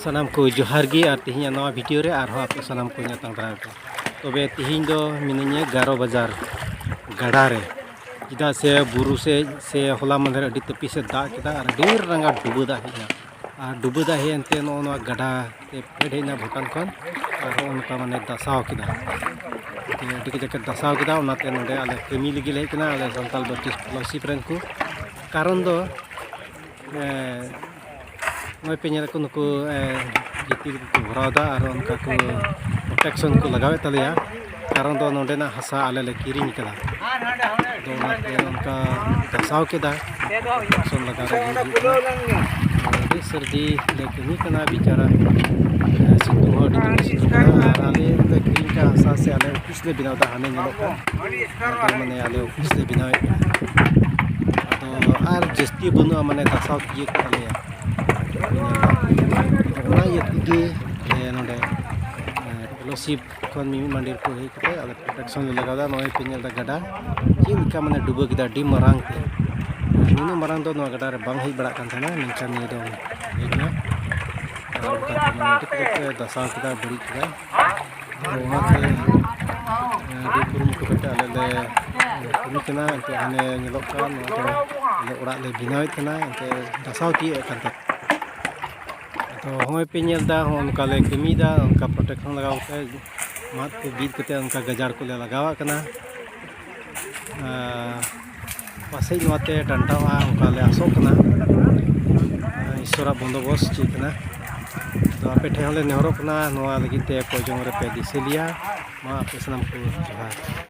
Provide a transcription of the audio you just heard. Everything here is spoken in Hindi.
सानाम को जोहार गी और तिहिं नवा वीडियो रे आर आप सानाम को ᱧᱟᱛᱟᱝ ᱫᱟᱨᱟ ᱠᱚ तबे तिहिं दो मिनिᱧे 11 बाजार गाड़ा रे चेदा से बुरु से होला मंदिर अडी तपी से दाग केदा और ढेर रंगा डुबो दा हेना और डुबो दा हेनते नो गाड़ा ते फेड हेना भूटान खन और उनका माने दसाव केदा अडी के जके दसाव केदा उनाते नोडे आले कमी लगी ले केना आले संताल बत्तीस प्लसी फ्रेंड को कारण दो नय पेñर को नुको गितिल को भरावदा और उनका को प्रोटेक्शन को लगावे तलिया कारण दो नोडेना हसा आले ले किरिंग केदा दो उनका दसाव केदा प्रोटेक्शन लगा रे सर्दी ले कमी कना बिचारा सितु हडी सितुना आले ले किरिंग का हसा से आले ऑफिस ले बिनावदा हाने नेलो माने आले ऑफिस ले बिनावे तो आर जस्ती बनु माने दसाव किए तलिया ना ये तिगे नोडे प्लसिप खन मिमी मंदिर को हे कते आले प्रोटेक्शन लगादा नय पेñल दा गाडा चिलका माने डुबो किदा डी मरांग ते नुनु मरांग दो नो गाडा रे बांग हे बड़ा कान थाना निका नि दो हेना और का माने टिके दसा किदा बड़ी किदा ओमा के डी पुरुम को कते आले ले कुनी कना ते हाने नेलो कान आले ओड़ा ले बिनाव तना ते दसाव ती कान तो हमें पेñल दा उनका ले कमी दा उनका प्रोटेक्शन लगाव के मात को बीत कते उनका गजार को ले लगावा कना पासे नोते डंटावा उनका ले आसो कना ईश्वरा बंदोबस्त ची कना तो आपे ठे हले नेहरो कना नोआ लगी ते पजोंग रे पे दिसेलिया मा आपे सनम को जोहार।